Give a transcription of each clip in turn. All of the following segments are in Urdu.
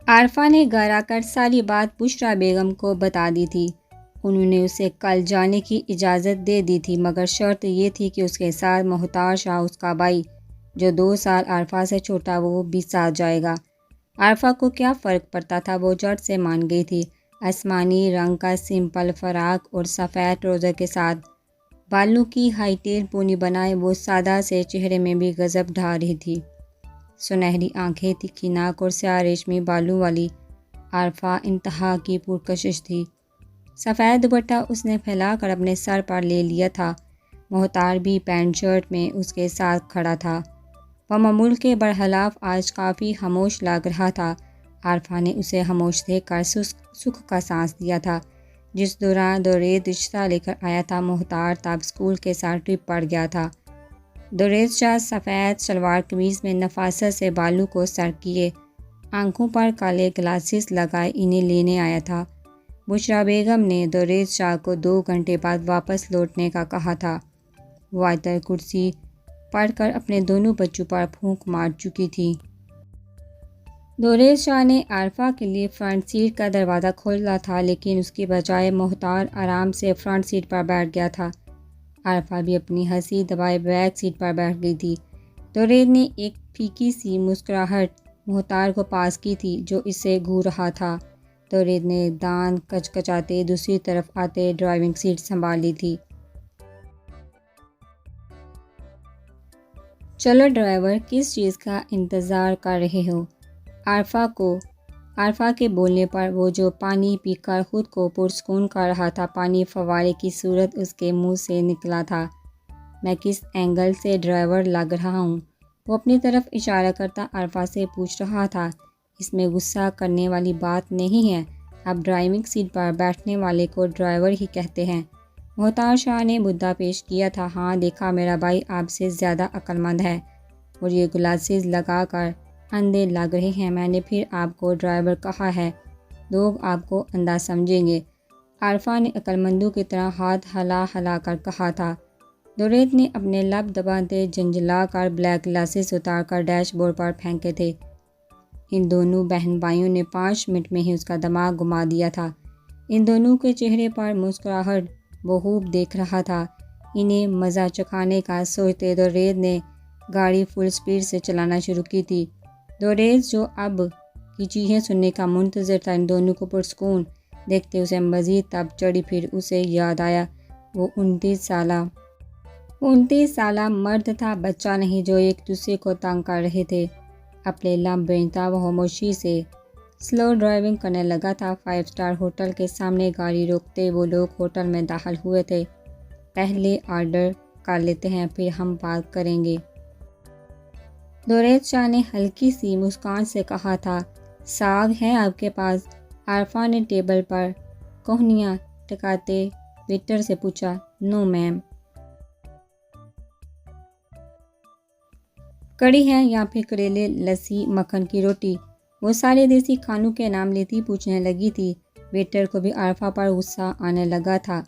عارفہ نے گھر آ کر ساری بات بشریٰ بیگم کو بتا دی تھی۔ انہوں نے اسے کل جانے کی اجازت دے دی تھی، مگر شرط یہ تھی کہ اس کے ساتھ مختار شاہ اس کا بھائی جو 2 سال عارفہ سے چھوٹا وہ بھی ساتھ جائے گا۔ عارفہ کو کیا فرق پڑتا تھا، وہ جھٹ سے مان گئی تھی۔ آسمانی رنگ کا سمپل فراق اور سفید ٹراؤزر کے ساتھ بالوں کی ہائی ٹیل پونی بنائے وہ سادہ سے چہرے میں بھی غضب ڈھا رہی تھی۔ سنہری آنکھیں، تکھی ناک اور سیاہ ریشمی بالوں والی عارفہ انتہا کی پرکشش تھی۔ سفید دوپٹہ اس نے پھیلا کر اپنے سر پر لے لیا تھا۔ مختار بھی پینٹ شرٹ میں اس کے ساتھ کھڑا تھا۔ وہ معمول کے برخلاف آج کافی خاموش لگ رہا تھا۔ عارفہ نے اسے خاموش دیکھ کر سکھ کا سانس لیا تھا۔ جس دوران دورید رشتہ لے کر آیا تھا، مختار تب اسکول کے ساتھ ٹرپ پر گیا تھا۔ دورید شاہ سفید شلوار قمیض میں نفاست سے بالوں کو سر کیے، آنکھوں پر کالے گلاسز لگائے انہیں لینے آیا تھا۔ بشریٰ بیگم نے دورید شاہ کو 2 گھنٹے بعد واپس لوٹنے کا کہا تھا۔ وہ آیت الکرسی پڑھ کر اپنے دونوں بچوں پر پھونک مار چکی تھی۔ دورید شاہ نے عارفہ کے لیے فرنٹ سیٹ کا دروازہ کھولا تھا، لیکن اس کی بجائے مختار آرام سے فرنٹ سیٹ پر بیٹھ گیا تھا۔ عارفہ بھی اپنی ہنسی دبائے بیک سیٹ پر بیٹھ گئی تھی۔ دورید نے ایک پھیکی سی مسکراہٹ مختار کو پاس کی تھی، جو اسے گھور رہا تھا۔ دورید نے دانت کچکچاتے دوسری طرف آتے ڈرائیونگ سیٹ سنبھال لی تھی۔ چلو ڈرائیور، کس چیز کا انتظار کر رہے ہو؟ عارفہ کے بولنے پر وہ جو پانی پی کر خود کو پرسکون کر رہا تھا، پانی فوارے کی صورت اس کے منہ سے نکلا تھا۔ میں کس اینگل سے ڈرائیور لگ رہا ہوں؟ وہ اپنی طرف اشارہ کرتا عارفہ سے پوچھ رہا تھا۔ اس میں غصہ کرنے والی بات نہیں ہے، اب ڈرائیونگ سیٹ پر بیٹھنے والے کو ڈرائیور ہی کہتے ہیں۔ مختار شاہ نے مدعا پیش کیا تھا۔ ہاں، دیکھا، میرا بھائی آپ سے زیادہ عقل مند ہے اور یہ گلاسز لگا کر اندھے لگ رہے ہیں۔ میں نے پھر آپ کو ڈرائیور کہا ہے، لوگ آپ کو اندھا سمجھیں گے۔ عارفہ نے عقل مندوں کی طرح ہاتھ ہلا ہلا کر کہا تھا۔ دورید نے اپنے لب دباتے جھنجھلا کر بلیک گلاسز اتار کر ڈیش بورڈ پر پھینکے تھے۔ ان دونوں بہن بھائیوں نے 5 منٹ میں ہی اس کا دماغ گھما دیا تھا۔ ان دونوں کے چہرے پر مسکراہٹ وہ خوب دیکھ رہا تھا۔ انہیں مزہ چکھانے کا سوچتے دورید نے گاڑی فل سپیڈ سے چلانا شروع کی تھی۔ دورید جو اب کی چیخیں سننے کا منتظر تھا، ان دونوں کو پرسکون دیکھتے اسے مزید تب چڑھی۔ پھر اسے یاد آیا وہ 29 سالہ مرد تھا، بچہ نہیں، جو ایک دوسرے کو تنگ کر رہے تھے۔ اپنے لمب بینتا وہ خاموشی سے سلو ڈرائیونگ کرنے لگا تھا۔ 5 اسٹار ہوٹل کے سامنے گاڑی روکتے وہ لوگ ہوٹل میں داخل ہوئے تھے۔ پہلے آرڈر کر لیتے ہیں، پھر ہم بات کریں گے، دورید شاہ نے ہلکی سی مسکان سے کہا تھا۔ ساگ ہے آپ کے پاس؟ عارفہ نے ٹیبل پر کوہنیاں ٹکاتے ویٹر سے پوچھا۔ نو میم۔ کڑی ہے یا پھر کریلے، لسی، مکھن کی روٹی؟ وہ سارے دیسی کھانوں کے نام لیتی پوچھنے لگی تھی۔ ویٹر کو بھی عارفہ پر غصہ آنے لگا تھا۔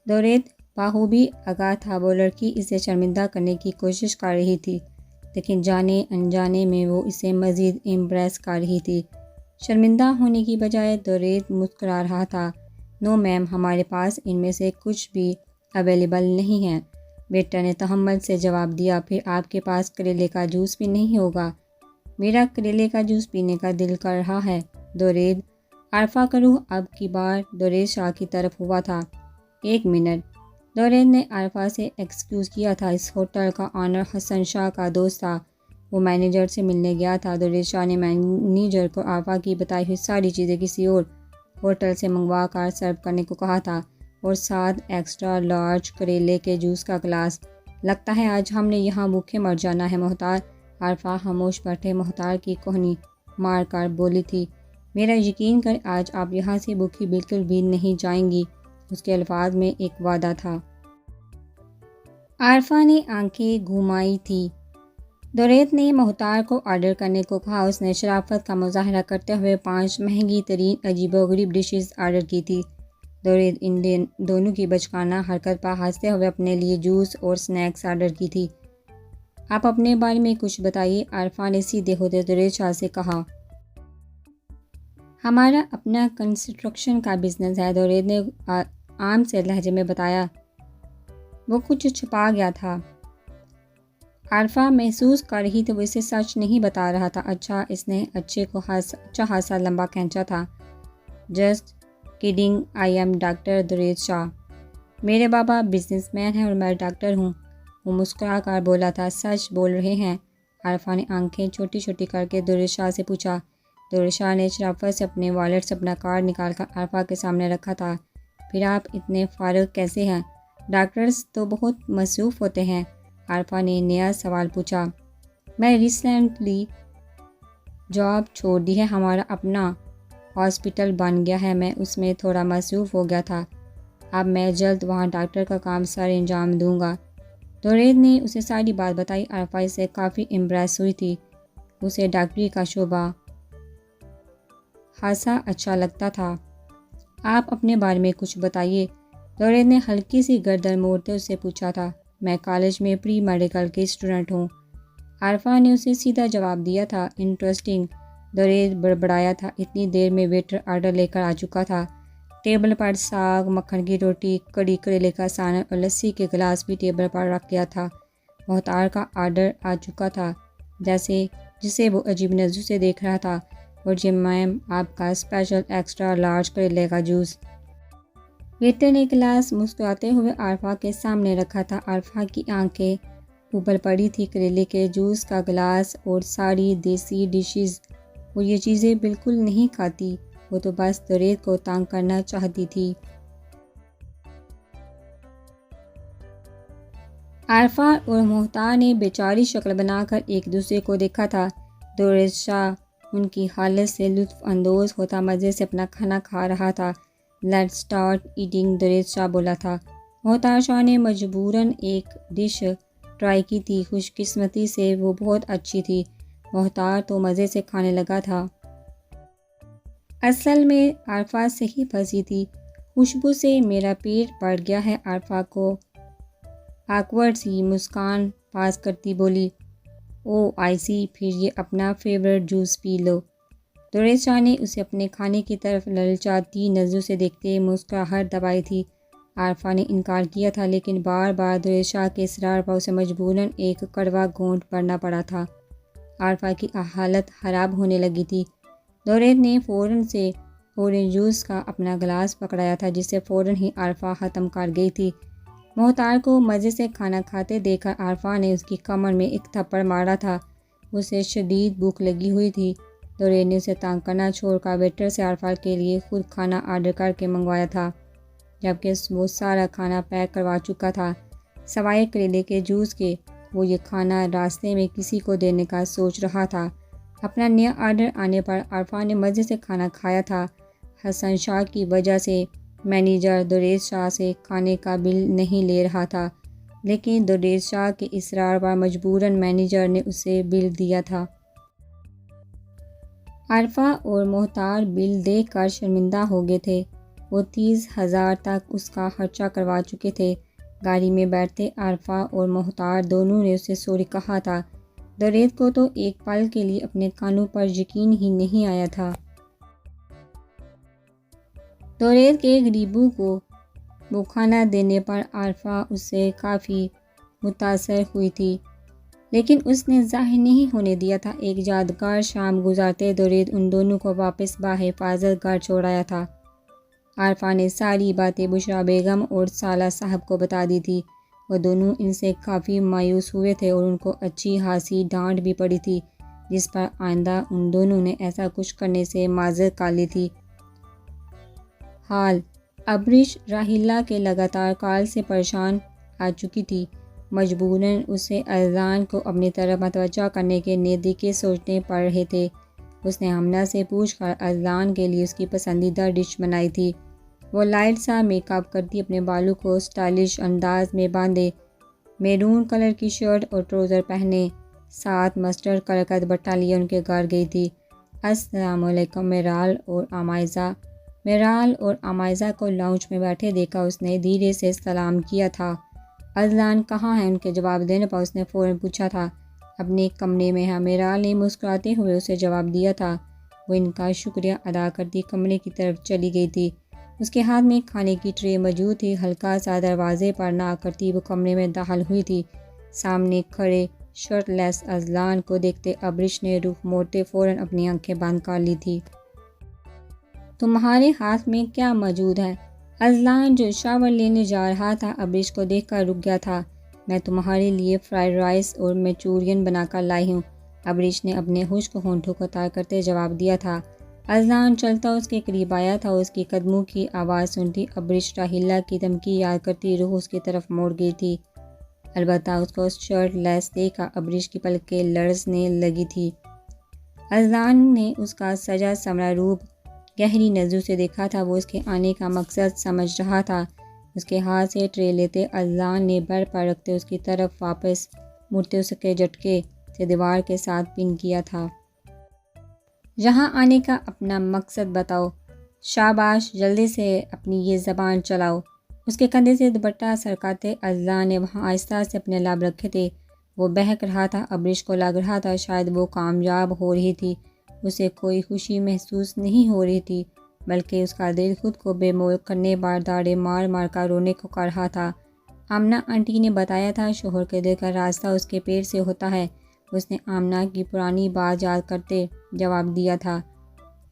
دورید بخوبی آگاہ تھا وہ لڑکی اسے شرمندہ کرنے کی کوشش کر رہی تھی، لیکن جانے انجانے میں وہ اسے مزید امپریس کر رہی تھی۔ شرمندہ ہونے کی بجائے دورید مسکرا رہا تھا۔ نو میم، ہمارے پاس ان میں سے کچھ بھی اویلیبل نہیں ہے، ویٹر نے تحمل سے جواب دیا۔ پھر آپ کے پاس کریلے کا جوس بھی نہیں ہوگا؟ میرا کریلے کا جوس پینے کا دل کر رہا ہے، دورید۔ عارفہ کا رخ اب کی بار دورید شاہ کی طرف ہوا تھا۔ 1 منٹ، دورید نے عارفہ سے ایکسکیوز کیا تھا۔ اس ہوٹل کا آنر حسن شاہ کا دوست تھا، وہ مینیجر سے ملنے گیا تھا۔ دورید شاہ نے مینیجر کو عارفہ کی بتائی ہوئی ساری چیزیں کسی اور ہوٹل سے منگوا کر سرو کرنے کو کہا تھا، اور ساتھ ایکسٹرا لارج کریلے کے جوس کا گلاس۔ لگتا ہے آج ہم نے یہاں بھوکے مر جانا ہے، مختار۔ عارفہ خاموش بیٹھے مختار کی کوہنی مار کر بولی تھی۔ میرا یقین کر، آج آپ یہاں سے بھوکی بالکل بھی نہیں جائیں گی۔ اس کے الفاظ میں ایک وعدہ تھا۔ عارفہ نے آنکھیں گھمائی تھی۔ دورید نے مختار کو آرڈر کرنے کو کہا۔ اس نے شرافت کا مظاہرہ کرتے ہوئے 5 مہنگی ترین عجیب و غریب ڈشز آرڈر کی تھی۔ دورید ان دونوں کی بچکانہ حرکت پر ہنستے ہوئے اپنے لیے جوس اور سنیکس آرڈر کی تھی۔ آپ اپنے بارے میں کچھ بتائیے، عارفہ نے سیدھے ہوتے دورید شاہ سے کہا۔ ہمارا اپنا کنسٹرکشن کا بزنس ہے، دورید نے عام سے لہجے میں بتایا۔ وہ کچھ چھپا گیا تھا۔ عارفہ محسوس کر رہی تھی وہ اسے سچ نہیں بتا رہا تھا۔ اچھا، اس نے اچھا خاصا لمبا کھینچا تھا۔ Just kidding, I'm doctor Duraid Shah. میرے بابا بزنس مین ہیں اور میں ڈاکٹر ہوں، وہ مسکرا کر بولا تھا۔ سچ بول رہے ہیں؟ عارفہ نے آنکھیں چھوٹی چھوٹی کر کے دورید شاہ سے پوچھا۔ دورید شاہ نے شرافت سے اپنے والیٹ سے اپنا کارڈ نکال کر عارفہ کے سامنے رکھا تھا۔ پھر آپ اتنے فارغ کیسے ہیں؟ ڈاکٹرز تو بہت مصروف ہوتے ہیں۔ عارفہ نے نیا سوال پوچھا۔ میں ریسنٹلی جاب چھوڑ دی ہے، ہمارا اپنا ہاسپٹل بن گیا ہے، میں اس میں تھوڑا مصروف ہو گیا تھا، اب میں جلد وہاں ڈاکٹر کا کام سر انجام دوں گا۔ دورید نے اسے ساری بات بتائی۔ عارفہ اس سے کافی امپریس ہوئی تھی، اسے ڈاکٹری کا شعبہ خاصا اچھا لگتا تھا۔ آپ اپنے بارے میں کچھ بتائیے، دورید نے ہلکی سی گردن موڑتے اس سے پوچھا تھا۔ میں کالج میں پری میڈیکل کی اسٹوڈنٹ ہوں، عارفہ نے اسے سیدھا جواب دیا تھا۔ انٹرسٹنگ، دورید بڑبڑایا تھا۔ اتنی دیر میں ویٹر آرڈر لے کر آ چکا تھا۔ ٹیبل پر ساگ، مکھن کی روٹی، کڑی کریلے کا سالن اور لسی کے گلاس بھی ٹیبل پر رکھ گیا تھا۔ محتار کا آرڈر آ چکا تھا، جسے وہ عجیب نظروں سے دیکھ رہا تھا۔ اور جی میم، آپ کا اسپیشل ایکسٹرا لارج کریلے کا جوس۔ ویٹر نے گلاس مسکراتے ہوئے عارفہ کے سامنے رکھا تھا۔ عارفہ کی آنکھیں ابھر پڑی تھی۔ کریلے کے جوس کا گلاس اور ساری دیسی ڈشز، وہ یہ چیزیں بالکل نہیں کھاتی، وہ تو بس دورید کو تنگ کرنا چاہتی تھی۔ عارفہ اور محتار نے بیچاری شکل بنا کر ایک دوسرے کو دیکھا تھا۔ دورید شاہ ان کی حالت سے لطف اندوز ہوتا مزے سے اپنا کھانا کھا رہا تھا۔ لیٹس اسٹارٹ ایٹنگ، دورید شاہ بولا تھا۔ محتار شاہ نے مجبوراً ایک ڈش ٹرائی کی تھی، خوش قسمتی سے وہ بہت اچھی تھی۔ محتار تو مزے سے کھانے لگا تھا۔ اصل میں عارفہ سے ہی پھنسی تھی، خوشبو سے میرا پیٹ بھر گیا ہے۔ عارفہ کو آکورڈ سی مسکان پاس کرتی بولی۔ او آئی سی، پھر یہ اپنا فیورٹ جوس پی لو۔ دورید شاہ نے اسے اپنے کھانے کی طرف للچاتی نظروں سے دیکھتے مسکراہٹ دبائی تھی۔ عارفہ نے انکار کیا تھا، لیکن بار بار دورید شاہ کے اصرار پر اسے مجبوراً ایک کڑوا گھونٹ بھرنا پڑا تھا۔ عارفہ کی حالت خراب ہونے لگی تھی۔ دورید نے فوراً سے اورنج جوس کا اپنا گلاس پکڑایا تھا، جسے فوراً ہی عارفہ ختم کر گئی تھی۔ محتار کو مزے سے کھانا کھاتے دیکھ کر عارفہ نے اس کی کمر میں ایک تھپڑ مارا تھا۔ اسے شدید بھوک لگی ہوئی تھی۔ دورید نے اسے تنگ کرنا چھوڑ کر ویٹر سے عارفہ کے لیے خود کھانا آرڈر کر کے منگوایا تھا، جبکہ وہ سارا کھانا پیک کروا چکا تھا سوائے کریلے کے جوس کے۔ وہ یہ کھانا راستے میں کسی کو دینے کا سوچ رہا تھا۔ اپنا نیا آرڈر آنے پر عارفہ نے مزے سے کھانا کھایا تھا۔ حسن شاہ کی وجہ سے مینیجر دورید شاہ سے کھانے کا بل نہیں لے رہا تھا، لیکن دورید شاہ کے اصرار پر مجبوراً مینیجر نے اسے بل دیا تھا۔ عارفہ اور محتار بل دیکھ کر شرمندہ ہو گئے تھے۔ وہ 30,000 تک اس کا خرچہ کروا چکے تھے۔ گاڑی میں بیٹھتے عارفہ اور محتار دونوں نے اسے سوری کہا تھا۔ دورید کو تو ایک پل کے لیے اپنے کانوں پر یقین ہی نہیں آیا تھا۔ دورید کے غریبوں کو وہ کھانا دینے پر عارفہ اس سے کافی متاثر ہوئی تھی، لیکن اس نے ظاہر نہیں ہونے دیا تھا۔ ایک یادگار شام گزارتے دورید ان دونوں کو واپس بحفاظت گھر چھوڑ آیا تھا۔ عارفہ نے ساری باتیں بشریٰ بیگم اور سالہ صاحب کو بتا دی تھی۔ وہ دونوں ان سے کافی مایوس ہوئے تھے اور ان کو اچھی خاصی ڈانٹ بھی پڑی تھی، جس پر آئندہ ان دونوں نے ایسا کچھ کرنے سے معذرت کر لی تھی۔ حال ابرش راحیلہ کے لگاتار کال سے پریشان آ چکی تھی۔ مجبوراً اسے اذلان کو اپنی طرف متوجہ کرنے کے طریقے سوچنے پڑ رہے تھے۔ اس نے حمنہ سے پوچھ کر اذلان کے لیے اس کی پسندیدہ ڈش بنائی تھی۔ وہ لائٹ سا میک اپ کرتی، اپنے بالوں کو اسٹائلش انداز میں باندھے، میرون کلر کی شرٹ اور ٹراؤزر پہنے، ساتھ مسٹرڈ کلر کا دوپٹہ لیے ان کے گھر گئی تھی۔ السلام علیکم میرال اور عمائزہ کو لاؤنج میں بیٹھے دیکھا اس نے دھیرے سے سلام کیا تھا۔ اذلان کہاں ہے؟ ان کے جواب دینے پر اس نے فوراً پوچھا تھا۔ اپنے کمرے میں ہے، میرال نے مسکراتے ہوئے اسے جواب دیا تھا۔ وہ ان کا شکریہ ادا کرتی کمرے کی طرف چلی گئی تھی۔ اس کے ہاتھ میں کھانے کی ٹرے موجود تھی۔ ہلکا سا دروازے پر نہ کرتی وہ کمرے میں داخل ہوئی تھی۔ سامنے کھڑے شرٹ لیس اذلان کو دیکھتے ابریش نے رخ موڑتے فوراً اپنی آنکھیں بند کر لی تھی۔ تمہارے ہاتھ میں کیا موجود ہے؟ اذلان جو شاور لینے جا رہا تھا ابریش کو دیکھ کر رک گیا تھا۔ میں تمہارے لیے فرائیڈ رائس اور منچورین بنا کر لائی ہوں، ابریش نے اپنے خشک ہونٹوں کو طے کرتے جواب دیا تھا۔ اذلان چلتا اس کے قریب آیا تھا، اس کی قدموں کی آواز سنتی ابریش راحیلہ کی دھمکی یاد کرتی روح اس کی طرف موڑ گئی تھی۔ البتہ اس کو شرٹ لیس دیکھا ابریش کی پلکیں لرزنے لگی تھی۔ اذلان نے اس کا سجا سنورا روپ گہری نظروں سے دیکھا تھا، وہ اس کے آنے کا مقصد سمجھ رہا تھا۔ اس کے ہاتھ سے ٹرے لیتے اذلان نے بر پر رکھتے اس کی طرف واپس مڑتے اس کے جھٹکے سے دیوار کے ساتھ پن کیا تھا۔ یہاں آنے کا اپنا مقصد بتاؤ۔ شاباش، جلدی سے اپنی یہ زبان چلاؤ۔ اس کے کندھے سے دوپٹہ سرکاتے اذلان نے وہاں آہستہ سے اپنے لب رکھے تھے۔ وہ بہک رہا تھا، ابریش کو لگ رہا تھا شاید وہ کامیاب ہو رہی تھی۔ اسے کوئی خوشی محسوس نہیں ہو رہی تھی، بلکہ اس کا دل خود کو بے مول کرنے بار داڑے مار مار کر رونے کو کر رہا تھا۔ آمنہ آنٹی نے بتایا تھا شوہر کے دل کا راستہ اس کے پیٹ سے ہوتا ہے، اس نے آمنہ کی پرانی بات یاد کرتے جواب دیا تھا۔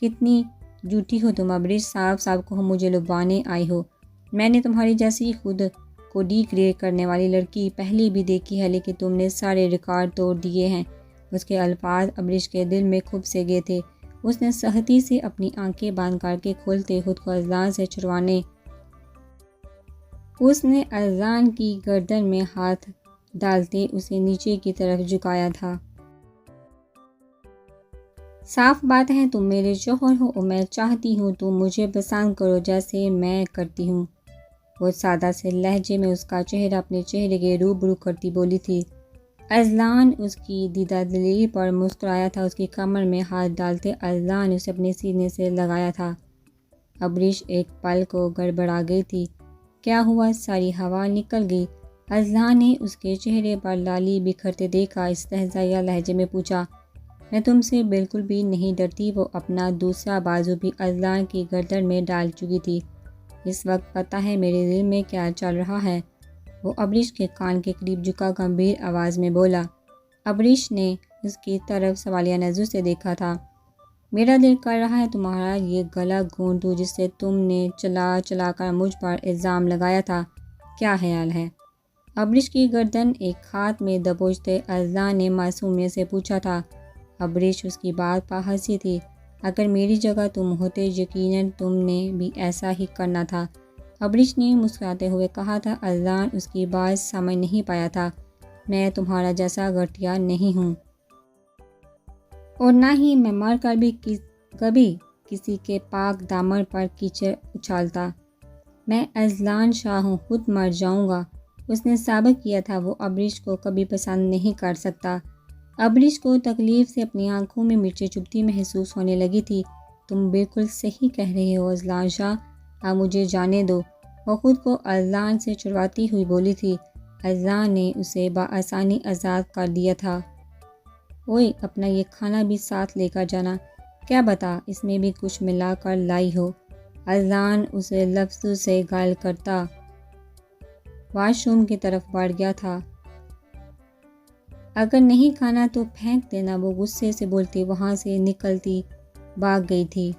کتنی جھوٹی ہو تم ابریش، صاف صاف کہو مجھے لبھانے آئی ہو۔ میں نے تمہاری جیسی خود کو ڈیگریڈ کرنے والی لڑکی پہلے بھی دیکھی ہے، لیکن تم نے سارے ریکارڈ توڑ دیے ہیں۔ اس کے الفاظ ابریش کے دل میں خوب سے گئے تھے۔ اس نے سختی سے اپنی آنکھیں بند کر کے کھولتے خود کو اذلان سے چھڑوانے اس نے اذلان کی گردن میں ہاتھ ڈالتے اسے نیچے کی طرف جھکایا تھا۔ صاف بات ہے تم میرے شوہر ہو اور میں چاہتی ہوں تم مجھے پسند کرو جیسے میں کرتی ہوں۔ وہ سادہ سے لہجے میں اس کا چہرہ اپنے چہرے کے روبرو کرتی بولی تھی۔ اذلان اس کی دیدہ دلی پر مسکرایا تھا۔ اس کی کمر میں ہاتھ ڈالتے اذلان اسے اپنے سینے سے لگایا تھا۔ ابریش ایک پل کو گڑبڑا گئی تھی۔ کیا ہوا؟ ساری ہوا نکل گئی؟ اذلان نے اس کے چہرے پر لالی بکھرتے دیکھا، استہزائیہ لہجے میں پوچھا۔ میں تم سے بالکل بھی نہیں ڈرتی۔ وہ اپنا دوسرا بازو بھی اذلان کی گردن میں ڈال چکی تھی۔ اس وقت پتہ ہے میرے دل میں کیا چل رہا ہے؟ وہ ابریش کے کان کے قریب جھکا گمبھیر آواز میں بولا۔ ابریش نے اس کی طرف سوالیہ نظروں سے دیکھا تھا۔ میرا دل کر رہا ہے تمہارا یہ گلا گھونٹ دوں جس سے تم نے چلا چلا کر مجھ پر الزام لگایا تھا۔ کیا خیال ہے؟ ابریش کی گردن ایک ہاتھ میں دبوچتے اذلان نے معصومیت سے پوچھا تھا۔ ابریش اس کی بات پر ہنسی تھی۔ اگر میری جگہ تم ہوتے یقیناً تم نے بھی ایسا ہی کرنا تھا، ابریش نے مسکراتے ہوئے کہا تھا۔ اذلان اس کی بات سمجھ نہیں پایا تھا۔ میں تمہارا جیسا گھٹیا نہیں ہوں، اور نہ ہی میں مر کر بھی کبھی کسی کے پاک دامن پر کیچڑ اچھالتا۔ میں اذلان شاہ ہوں، خود مر جاؤں گا۔ اس نے ثابت کیا تھا وہ ابریش کو کبھی پسند نہیں کر سکتا۔ ابریش کو تکلیف سے اپنی آنکھوں میں مرچیں چبھتی محسوس ہونے لگی تھی۔ تم بالکل صحیح کہہ رہے ہو اذلان شاہ، اب مجھے جانے دو۔ وہ خود کو اذلان سے چھڑواتی ہوئی بولی تھی۔ اذلان نے اسے بآسانی آزاد کر دیا تھا۔ اوئے، اپنا یہ کھانا بھی ساتھ لے کر جانا۔ کیا بتا اس میں بھی کچھ ملا کر لائی ہو؟ اذلان اسے لفظوں سے گائل کرتا واش روم کی طرف بڑھ گیا تھا۔ اگر نہیں کھانا تو پھینک دینا، وہ غصے سے بولتی وہاں سے نکلتی بھاگ گئی تھی۔